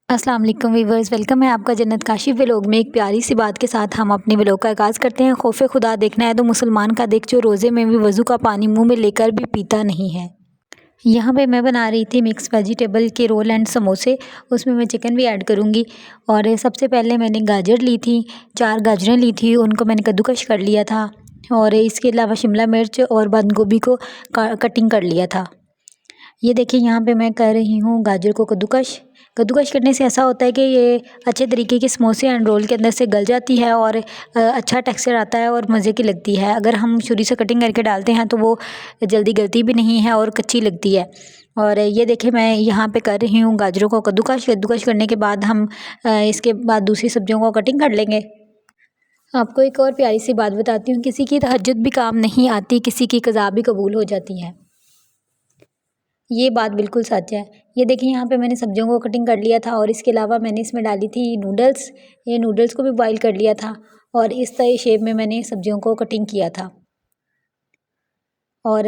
अस्सलाम वालेकुम viewers, welcome है आपका जन्नत काशिफ व्लॉग में। एक प्यारी सी बात के साथ हम अपने व्लॉग का आगाज़ करते हैं। खौफ खुदा देखना है तो मुसलमान का देख, जो रोज़े में भी वज़ू का पानी मुंह में लेकर भी पीता नहीं है। यहाँ पे मैं बना रही थी मिक्स वेजिटेबल के रोल एंड समोसे। उसमें मैं चिकन भी ऐड करूँगी। और सबसे पहले मैंने गाजर ली थी, 4 गाजरें ली थी, उनको मैंने कद्दूकश कर लिया था। और इसके अलावा शिमला मिर्च और बंद गोभी को कटिंग कर लिया था। ये देखिए, यहाँ पे मैं कर रही हूँ गाजर को कद्दूकश। कद्दूकश करने से ऐसा होता है कि ये अच्छे तरीके के समोसे एंड रोल के अंदर से गल जाती है और अच्छा टेक्सचर आता है और मज़े की लगती है। अगर हम छुरी से कटिंग करके डालते हैं तो वो जल्दी गलती भी नहीं है और कच्ची लगती है। और ये देखिए, मैं यहाँ पे कर रही हूँ गाजरों को कद्दूकश। कद्दूकश करने के बाद हम इसके बाद दूसरी सब्जियों को कटिंग कर लेंगे। आपको एक और प्यारी सी बात बताती हूँ, किसी की तहज्जुद भी काम नहीं आती, किसी की क़ज़ा भी कबूल हो जाती है। ये बात बिल्कुल सच है। ये देखिए, यहाँ पे मैंने सब्जियों को कटिंग कर लिया था और इसके अलावा मैंने इसमें डाली थी नूडल्स। ये नूडल्स को भी बॉईल कर लिया था और इस तरह शेप में मैंने सब्जियों को कटिंग किया था। और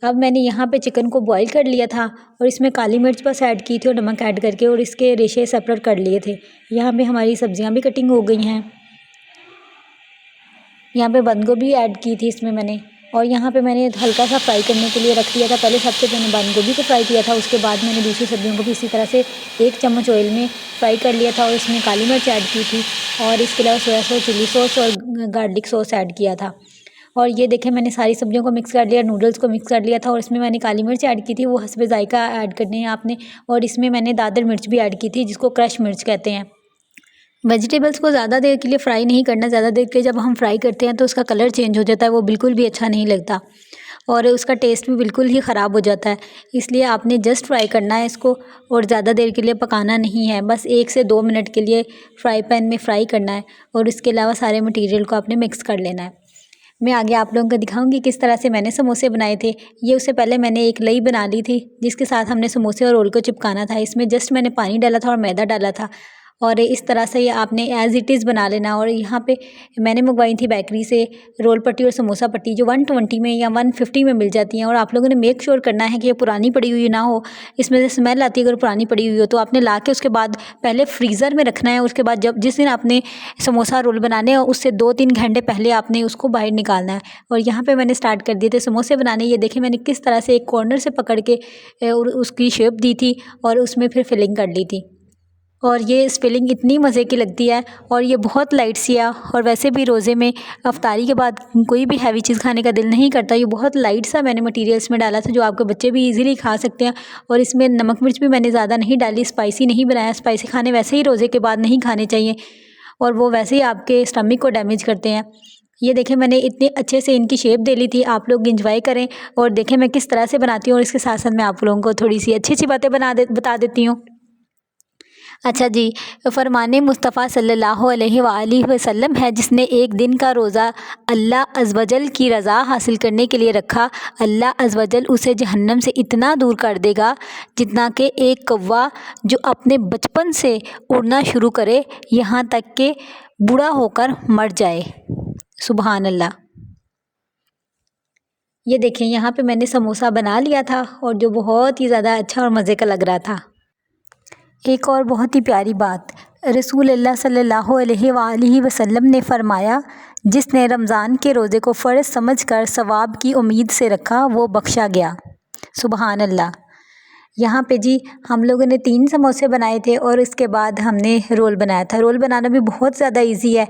अब मैंने यहाँ पे चिकन को बॉईल कर लिया था और इसमें काली मिर्च बस ऐड की थी और नमक ऐड करके, और इसके रेशे सेपरेट कर लिए थे। यहाँ पे हमारी सब्जियाँ भी कटिंग हो गई हैं। यहाँ पे बंद गोभी ऐड की थी इसमें मैंने, और यहाँ पे मैंने हल्का सा फ्राई करने के लिए रख दिया था। पहले सबसे मैंने बंद गोभी को फ्राई किया था, उसके बाद मैंने दूसरी सब्जियों को भी इसी तरह से 1 चम्मच ऑयल में फ्राई कर लिया था और इसमें काली मिर्च ऐड की थी और इसके अलावा सोया सॉस, चिली सॉस और गार्लिक सॉस ऐड किया था। और ये देखें, मैंने सारी सब्जियों को मिक्स कर लिया, नूडल्स को मिक्स कर लिया था और इसमें मैंने काली मिर्च ऐड की थी, वो हस्बे ज़ायका ऐड करनी है आपने। और इसमें मैंने दादर मिर्च भी ऐड की थी, जिसको क्रश मिर्च कहते हैं। वेजिटेबल्स को ज़्यादा देर के लिए फ्राई नहीं करना। ज़्यादा देर के लिए जब हम फ्राई करते हैं तो उसका कलर चेंज हो जाता है, वो बिल्कुल भी अच्छा नहीं लगता और उसका टेस्ट भी बिल्कुल ही ख़राब हो जाता है। इसलिए आपने जस्ट फ्राई करना है इसको और ज़्यादा देर के लिए पकाना नहीं है। बस 1 से 2 मिनट के लिए फ्राई पैन में फ्राई करना है और इसके अलावा सारे मटेरियल को आपने मिक्स कर लेना है। मैं आगे आप लोगों को दिखाऊंगी किस तरह से मैंने समोसे बनाए थे। ये उससे पहले मैंने एक लई बना ली थी, जिसके साथ हमने समोसे और रोल को चिपकाना था। इसमें जस्ट मैंने पानी डाला था और मैदा डाला था और इस तरह से ये आपने एज़ इट इज़ बना लेना। और यहाँ पे मैंने मंगवाई थी बेकरी से रोल पट्टी और समोसा पट्टी, जो 120 में या 150 में मिल जाती हैं। और आप लोगों ने मेक श्योर करना है कि ये पुरानी पड़ी हुई ना हो, इसमें से स्मेल आती है अगर पुरानी पड़ी हुई हो। तो आपने ला के उसके बाद पहले फ्रीज़र में रखना है। उसके बाद जब जिस दिन आपने समोसा रोल बनाने हैं, उससे 2-3 घंटे पहले आपने उसको बाहर निकालना है। और यहाँ पे मैंने स्टार्ट कर दिए थे समोसे बनाने। ये देखें, मैंने किस तरह से एक कॉर्नर से पकड़ के और उसकी शेप दी थी और उसमें फिर फिलिंग कर ली थी। और ये फिलिंग इतनी मज़े की लगती है और ये बहुत लाइट सी है। और वैसे भी रोज़े में अफ्तारी के बाद कोई भी हैवी चीज़ खाने का दिल नहीं करता। ये बहुत लाइट सा मैंने मटेरियल्स में डाला था, जो आपके बच्चे भी इजीली खा सकते हैं। और इसमें नमक मिर्च भी मैंने ज़्यादा नहीं डाली, स्पाइसी नहीं बनाया। स्पाइसी खाने वैसे ही रोज़े के बाद नहीं खाने चाहिए और वो वैसे ही आपके स्टमक को डैमेज करते हैं। ये देखें, मैंने इतने अच्छे से इनकी शेप दे ली थी। आप लोग इंजॉय करें और देखें मैं किस तरह से बनाती हूँ। और इसके साथ साथ मैं आप लोगों को थोड़ी सी अच्छी अच्छी बातें बता देती हूँ। अच्छा जी, फरमाने मुस्तफ़ा सल्लल्लाहु अलैहि वसल्लम है, जिसने एक दिन का रोज़ा अल्लाह अज़्वजल की रज़ा हासिल करने के लिए रखा, अल्लाह अज़्वजल उसे जहन्नम से इतना दूर कर देगा जितना कि एक कौवा जो अपने बचपन से उड़ना शुरू करे, यहाँ तक कि बूढ़ा होकर मर जाए। सुबहान अल्लाह। ये देखें, यहाँ पे मैंने समोसा बना लिया था और जो बहुत ही ज़्यादा अच्छा और मज़े का लग रहा था। एक और बहुत ही प्यारी बात, रसूल अल्लाह सल्लल्लाहु अलैहि वसल्लम ने फरमाया, जिसने रमज़ान के रोज़े को फ़र्ज़ समझकर सवाब की उम्मीद से रखा, वो बख्शा गया। सुबहान अल्लाह। यहाँ पे जी हम लोगों ने 3 समोसे बनाए थे और इसके बाद हमने रोल बनाया था। रोल बनाना भी बहुत ज़्यादा इजी है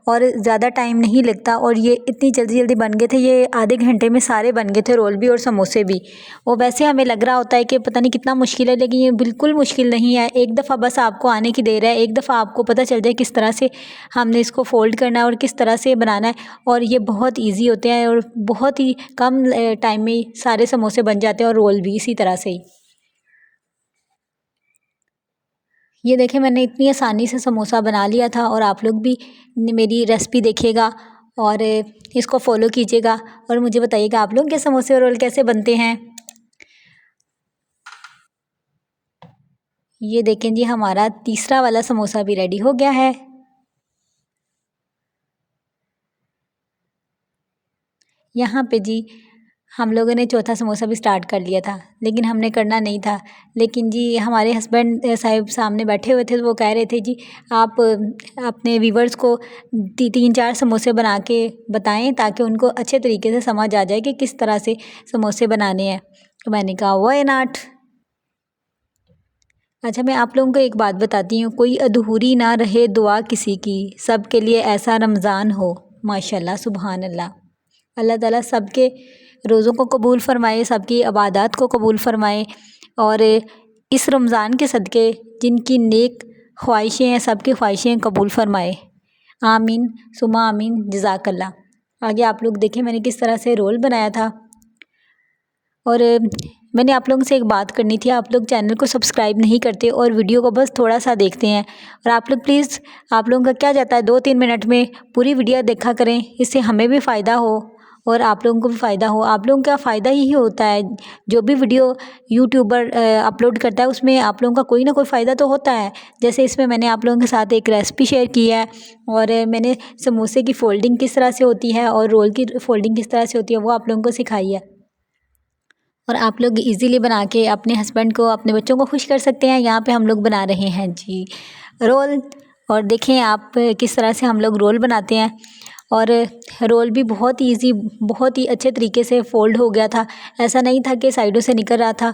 और ज़्यादा टाइम नहीं लगता और ये इतनी जल्दी जल्दी बन गए थे। ये आधे घंटे में सारे बन गए थे, रोल भी और समोसे भी। और वैसे हमें लग रहा होता है कि पता नहीं कितना मुश्किल है, लेकिन ये बिल्कुल मुश्किल नहीं है। एक दफ़ा बस आपको आने की देर है, एक दफ़ा आपको पता चल जाए किस तरह से हमने इसको फ़ोल्ड करना है और किस तरह से बनाना है। और ये बहुत ईजी होते हैं और बहुत ही कम टाइम में सारे समोसे बन जाते हैं और रोल भी इसी तरह से ही। ये देखें, मैंने इतनी आसानी से समोसा बना लिया था और आप लोग भी मेरी रेसिपी देखिएगा और इसको फॉलो कीजिएगा और मुझे बताइएगा आप लोग के समोसे और रोल कैसे बनते हैं। ये देखें जी, हमारा तीसरा वाला समोसा भी रेडी हो गया है। यहाँ पे जी हम लोगों ने चौथा समोसा भी स्टार्ट कर लिया था, लेकिन हमने करना नहीं था। लेकिन जी हमारे हस्बैंड साहिब सामने बैठे हुए थे, तो वो कह रहे थे जी आप अपने व्यूवर्स को 3-4 समोसे बना के बताएं ताकि उनको अच्छे तरीके से समझ आ जाए कि किस तरह से समोसे बनाने हैं। तो मैंने कहा व्हाई नॉट। अच्छा, मैं आप लोगों को एक बात बताती हूँ, कोई अधूरी ना रहे दुआ किसी की, सब के लिए ऐसा रमज़ान हो। माशाल्लाह, सुबहान अल्लाह। अल्लाह ताला सबके रोज़ों को कबूल फ़रमाए, सबकी इबादत को कबूल फ़रमाए और इस रमज़ान के सदक़े जिनकी नेक ख्वाहिशें हैं, सबकी ख्वाहिशें कबूल फ़रमाए। आमीन सुमा आमीन, जज़ाकल्लाह। आगे आप लोग देखें मैंने किस तरह से रोल बनाया था। और मैंने आप लोगों से एक बात करनी थी, आप लोग चैनल को सब्सक्राइब नहीं करते और वीडियो को बस थोड़ा सा देखते हैं। और आप लोग प्लीज़, आप लोगों का क्या जाता है 2-3 मिनट में पूरी वीडियो देखा करें, इससे हमें भी फ़ायदा हो और आप लोगों को भी फ़ायदा हो। आप लोगों का फ़ायदा ही होता है, जो भी वीडियो यूट्यूबर अपलोड करता है उसमें आप लोगों का कोई ना कोई फ़ायदा तो होता है। जैसे इसमें मैंने आप लोगों के साथ एक रेसिपी शेयर की है और मैंने समोसे की फ़ोल्डिंग किस तरह से होती है और रोल की फ़ोल्डिंग किस तरह से होती है वो आप लोगों को सिखाई है। और आप लोग इजीली बना के अपने हस्बैंड को, अपने बच्चों को खुश कर सकते हैं। यहाँ पे हम लोग बना रहे हैं जी रोल, और देखें आप किस तरह से हम लोग रोल बनाते हैं। और रोल भी बहुत ईजी, बहुत ही अच्छे तरीके से फ़ोल्ड हो गया था, ऐसा नहीं था कि साइडों से निकल रहा था।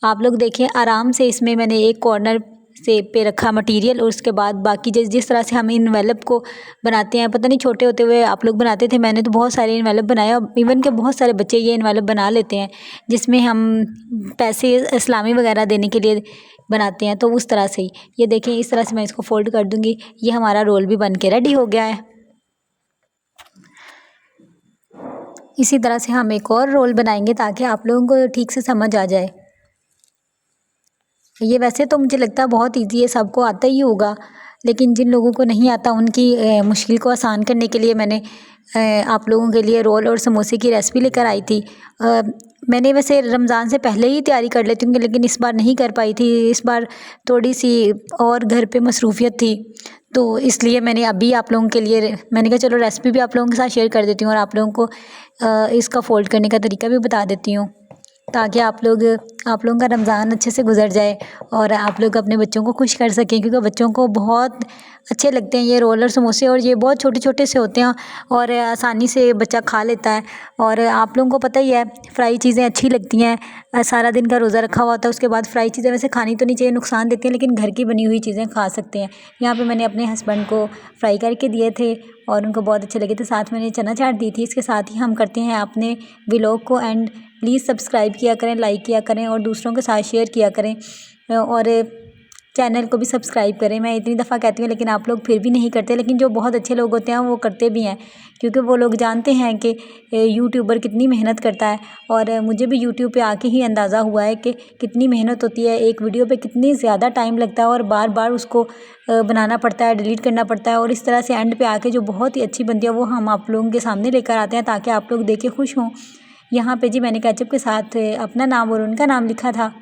आप लोग देखें आराम से, इसमें मैंने एक कॉर्नर से पे रखा मटेरियल और उसके बाद बाकी जिस तरह से हम इन्वेलप को बनाते हैं, पता नहीं छोटे होते हुए आप लोग बनाते थे, मैंने तो बहुत सारे इन्वेलप बनाए और इवन के बहुत सारे बच्चे ये इन्वेलप बना लेते हैं जिसमें हम पैसे इस्लामी वगैरह देने के लिए बनाते हैं। तो उस तरह से ही ये देखें, इस तरह से मैं इसको फ़ोल्ड कर दूँगी। ये हमारा रोल भी बन के रेडी हो गया है। इसी तरह से हम एक और रोल बनाएंगे ताकि आप लोगों को ठीक से समझ आ जाए। ये वैसे तो मुझे लगता है बहुत इजी है, सबको आता ही होगा, लेकिन जिन लोगों को नहीं आता उनकी मुश्किल को आसान करने के लिए मैंने आप लोगों के लिए रोल और समोसे की रेसिपी लेकर आई थी। मैंने वैसे रमज़ान से पहले ही तैयारी कर लेती हूँ, लेकिन इस बार नहीं कर पाई थी। इस बार थोड़ी सी और घर पे मसरूफ़ियत थी, तो इसलिए मैंने अभी आप लोगों के लिए मैंने कहा चलो रेसिपी भी आप लोगों के साथ शेयर कर देती हूँ और आप लोगों को इसका फ़ोल्ड करने का तरीका भी बता देती हूँ, ताकि आप लोगों का रमज़ान अच्छे से गुजर जाए और आप लोग अपने बच्चों को खुश कर सकें, क्योंकि बच्चों को बहुत अच्छे लगते हैं ये रोल और समोसे, और ये बहुत छोटे छोटे से होते हैं और आसानी से बच्चा खा लेता है। और आप लोगों को पता ही है फ्राई चीज़ें अच्छी लगती हैं, सारा दिन का रोज़ा रखा हुआ होता है, उसके बाद फ्राई चीज़ें वैसे खानी तो नहीं चाहिए, नुकसान देती हैं, लेकिन घर की बनी हुई चीज़ें खा सकते हैं। यहाँ पर मैंने अपने हस्बैंड को फ्राई करके दिए थे और उनको बहुत अच्छे लगे थे, साथ मैंने चना चाट दी थी। इसके साथ ही हम करते हैं अपने व्लॉग को एंड। प्लीज़ सब्सक्राइब किया करें, लाइक किया करें और दूसरों के साथ शेयर किया करें और चैनल को भी सब्सक्राइब करें। मैं इतनी दफ़ा कहती हूँ लेकिन आप लोग फिर भी नहीं करते, लेकिन जो बहुत अच्छे लोग होते हैं वो करते भी हैं, क्योंकि वो लोग जानते हैं कि यूट्यूबर कितनी मेहनत करता है। और मुझे भी यूट्यूब पे आके ही अंदाज़ा हुआ है कि कितनी मेहनत होती है, एक वीडियो पे कितनी ज़्यादा टाइम लगता है और बार बार उसको बनाना पड़ता है, डिलीट करना पड़ता है, और इस तरह से एंड पे आके जो बहुत ही अच्छी बनती है वो हम आप लोगों के सामने लेकर आते हैं ताकि आप लोग देख के खुश हों। यहाँ पे जी मैंने केचप के साथ अपना नाम और उनका नाम लिखा था